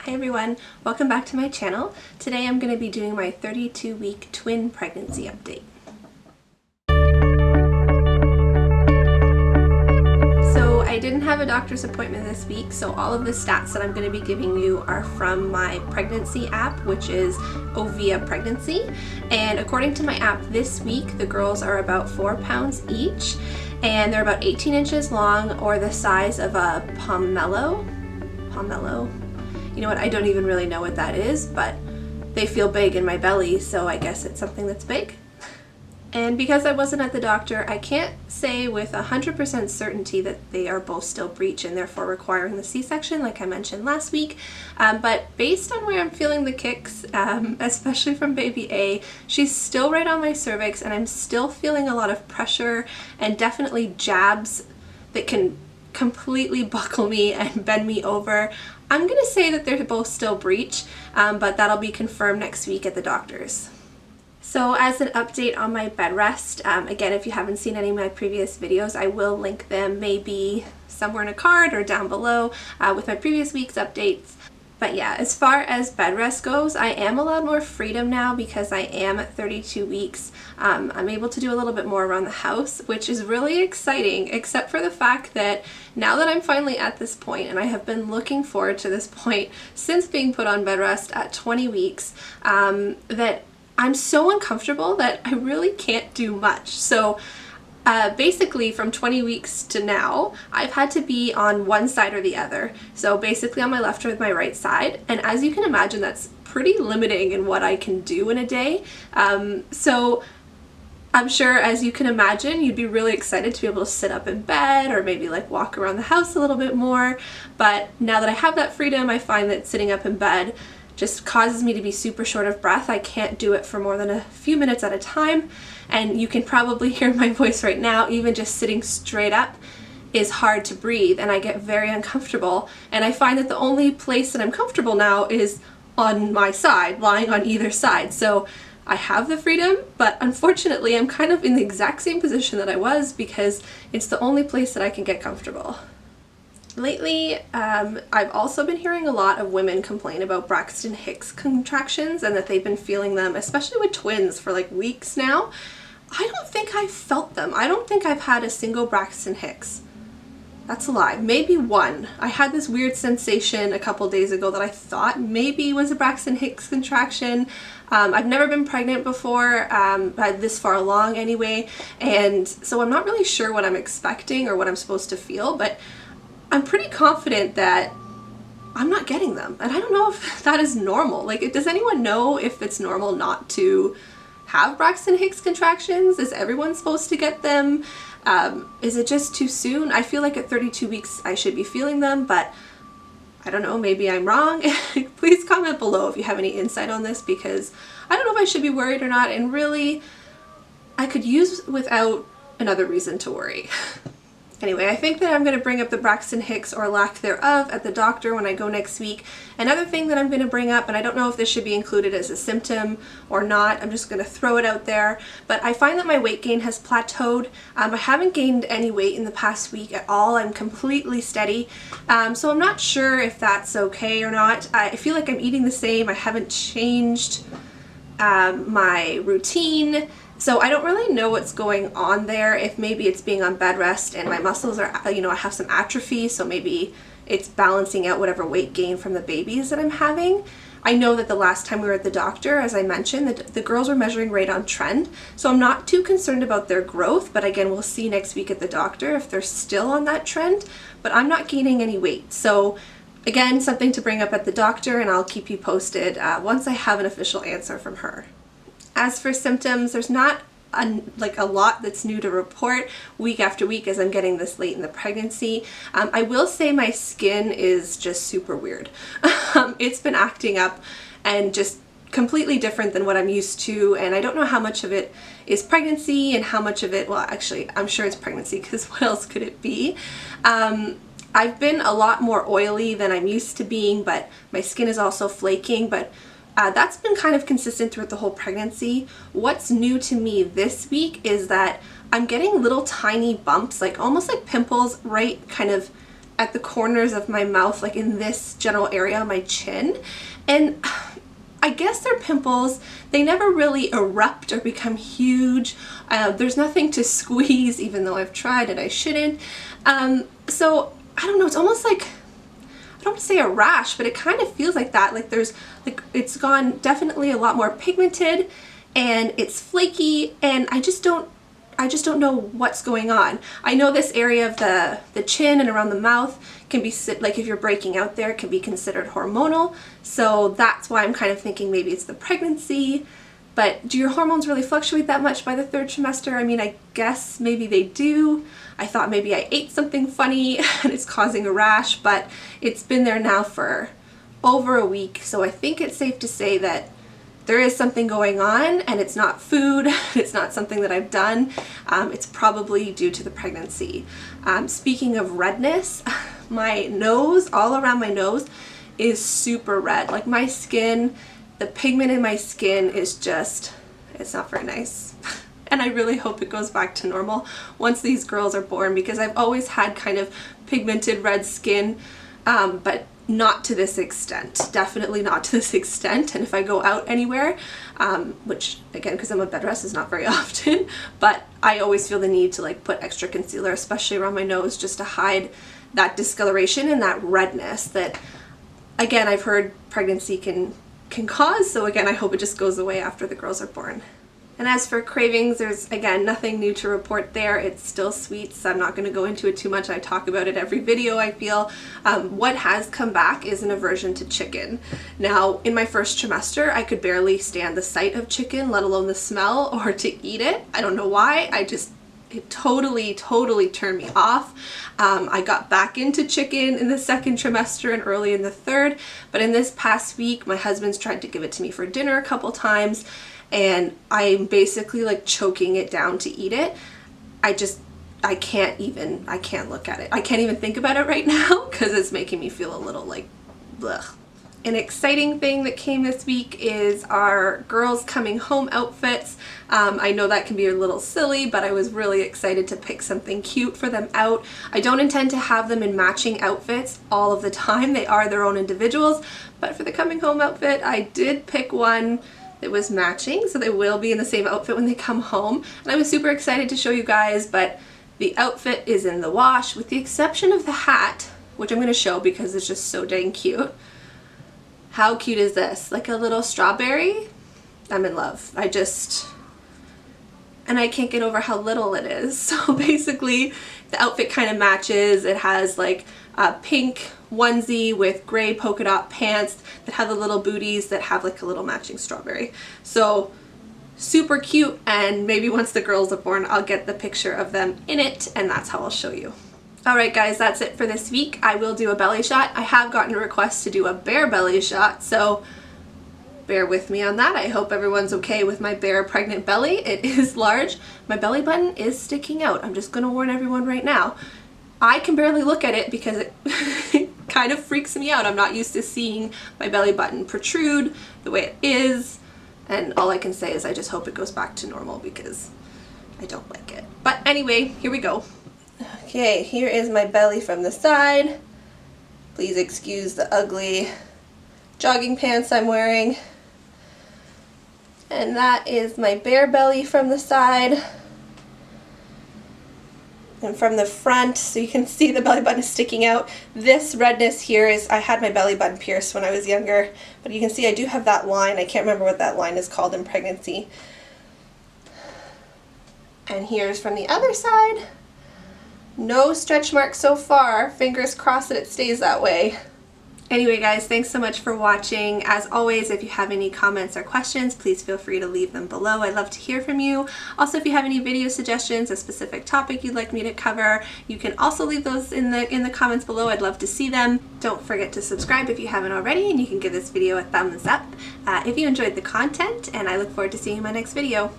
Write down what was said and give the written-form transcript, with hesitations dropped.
Hi everyone, welcome back to my channel. Today I'm going to be doing my 32-week twin pregnancy update. So I didn't have a doctor's appointment this week, so all of the stats that I'm going to be giving you are from my pregnancy app, which is Ovia Pregnancy. And according to my app this week, the girls are about 4 pounds each, and they're about 18 inches long, or the size of a pomelo. You know what, I don't even really know what that is, but they feel big in my belly, so I guess it's something that's big. And because I wasn't at the doctor, I can't say with 100% certainty that they are both still breech and therefore requiring the C-section like I mentioned last week. But based on where I'm feeling the kicks, especially from baby A, she's still right on my cervix and I'm still feeling a lot of pressure and definitely jabs that can completely buckle me and bend me over. I'm going to say that they're both still breech, but that'll be confirmed next week at the doctor's. So as an update on my bed rest, again, if you haven't seen any of my previous videos, I will link them maybe somewhere in a card or down below with my previous week's updates. But yeah, as far as bed rest goes, I am allowed more freedom now because I am at 32 weeks. I'm able to do a little bit more around the house, which is really exciting, except for the fact that now that I'm finally at this point, and I have been looking forward to this point since being put on bed rest at 20 weeks, that I'm so uncomfortable that I really can't do much. So basically from 20 weeks to now, I've had to be on one side or the other. So basically on my left or my right side. And as you can imagine, that's pretty limiting in what I can do in a day. So I'm sure, as you can imagine, you'd be really excited to be able to sit up in bed or maybe like walk around the house a little bit more. But now that I have that freedom, I find that sitting up in bed just causes me to be super short of breath. I can't do it for more than a few minutes at a time. And you can probably hear my voice right now, even just sitting straight up is hard to breathe and I get very uncomfortable. And I find that the only place that I'm comfortable now is on my side, lying on either side. So I have the freedom, but unfortunately I'm kind of in the exact same position that I was because it's the only place that I can get comfortable. Lately, I've also been hearing a lot of women complain about Braxton Hicks contractions and that they've been feeling them, especially with twins, for like weeks now. I don't think I've felt them. I don't think I've had a single Braxton Hicks. That's a lie. Maybe one. I had this weird sensation a couple days ago that I thought maybe was a Braxton Hicks contraction. I've never been pregnant before, this far along anyway, and so I'm not really sure what I'm expecting or what I'm supposed to feel, but I'm pretty confident that I'm not getting them. And I don't know if that is normal. Like, does anyone know if it's normal not to have Braxton Hicks contractions? Is everyone supposed to get them? Is it just too soon? I feel like at 32 weeks I should be feeling them, but I don't know, maybe I'm wrong. Please comment below if you have any insight on this, because I don't know if I should be worried or not, and really, I could use without another reason to worry. Anyway, I think that I'm going to bring up the Braxton Hicks or lack thereof at the doctor when I go next week. Another thing that I'm going to bring up, and I don't know if this should be included as a symptom or not, I'm just going to throw it out there, but I find that my weight gain has plateaued. I haven't gained any weight in the past week at all. I'm completely steady. So I'm not sure if that's okay or not. I feel like I'm eating the same. I haven't changed my routine. So I don't really know what's going on there, if maybe it's being on bed rest and my muscles are, you know, I have some atrophy, so maybe it's balancing out whatever weight gain from the babies that I'm having. I know that the last time we were at the doctor, as I mentioned, the girls were measuring right on trend, so I'm not too concerned about their growth, but again, we'll see next week at the doctor if they're still on that trend, but I'm not gaining any weight. So again, something to bring up at the doctor, and I'll keep you posted once I have an official answer from her. As for symptoms, there's not a lot that's new to report week after week as I'm getting this late in the pregnancy. I will say my skin is just super weird. It's been acting up and just completely different than what I'm used to, and I don't know how much of it is pregnancy and how much of it, well, actually I'm sure it's pregnancy because what else could it be? I've been a lot more oily than I'm used to being, but my skin is also flaking, but that's been kind of consistent throughout the whole pregnancy. What's new to me this week is that I'm getting little tiny bumps, like almost like pimples, right kind of at the corners of my mouth, like in this general area, my chin. And I guess they're pimples. They never really erupt or become huge. There's nothing to squeeze, even though I've tried and I shouldn't. So I don't know, it's almost like, I don't want to say a rash, but it kind of feels like that. Like there's, like it's gone definitely a lot more pigmented and it's flaky, and I just don't know what's going on. I know this area of the chin and around the mouth can be, like if you're breaking out there, it can be considered hormonal. So that's why I'm kind of thinking maybe it's the pregnancy. But do your hormones really fluctuate that much by the 3rd trimester? I mean, I guess maybe they do. I thought maybe I ate something funny and it's causing a rash, but it's been there now for over a week. So I think it's safe to say that there is something going on, and it's not food, it's not something that I've done. It's probably due to the pregnancy. Speaking of redness, my nose, all around my nose, is super red. Like my skin, the pigment in my skin is just, it's not very nice. And I really hope it goes back to normal once these girls are born, because I've always had kind of pigmented red skin, but not to this extent. Definitely not to this extent. And if I go out anywhere, which again, because I'm a bed rest, is not very often, but I always feel the need to like put extra concealer, especially around my nose, just to hide that discoloration and that redness that, again, I've heard pregnancy can cause. So again, I hope it just goes away after the girls are born. And as for Cravings, there's, again, nothing new to report there. It's still sweets. I'm not going to go into it too much. I talk about it every video, I feel. What has come back is an aversion to chicken. Now, in my 1st trimester, I could barely stand the sight of chicken, let alone the smell, or to eat it. I don't know why. It totally turned me off. I got back into chicken in the 2nd trimester and early in the 3rd, but in this past week, my husband's tried to give it to me for dinner a couple times, and I'm basically like choking it down to eat it. I can't look at it. I can't even think about it right now because it's making me feel a little like blech. An exciting thing that came this week is our girls coming home outfits. I know that can be a little silly, but I was really excited to pick something cute for them out. I don't intend to have them in matching outfits all of the time. They are their own individuals, but for the coming home outfit, I did pick one that was matching, so they will be in the same outfit when they come home. And I was super excited to show you guys, but the outfit is in the wash, with the exception of the hat, which I'm going to show because it's just so dang cute. How cute is this? Like a little strawberry? I'm in love. And I can't get over how little it is. So basically, the outfit kind of matches. It has like a pink onesie with gray polka dot pants that have the little booties that have like a little matching strawberry. So super cute, and maybe once the girls are born, I'll get the picture of them in it, and that's how I'll show you. Alright guys, that's it for this week. I will do a belly shot. I have gotten a request to do a bare belly shot, so bear with me on that. I hope everyone's okay with my bare pregnant belly. It is large. My belly button is sticking out. I'm just going to warn everyone right now. I can barely look at it because it kind of freaks me out. I'm not used to seeing my belly button protrude the way it is, and all I can say is I just hope it goes back to normal because I don't like it. But anyway, here we go. Okay, here is my belly from the side. Please excuse the ugly jogging pants I'm wearing. And that is my bare belly from the side. And from the front, so you can see the belly button sticking out. This redness here is, I had my belly button pierced when I was younger, but you can see I do have that line. I can't remember what that line is called in pregnancy. And here's from the other side. No stretch marks so far. Fingers crossed that it stays that way. Anyway guys, thanks so much for watching. As always, if you have any comments or questions, please feel free to leave them below. I'd love to hear from you. Also, if you have any video suggestions, a specific topic you'd like me to cover, you can also leave those in the comments below. I'd love to see them. Don't forget to subscribe if you haven't already, and you can give this video a thumbs up if you enjoyed the content, and I look forward to seeing you in my next video.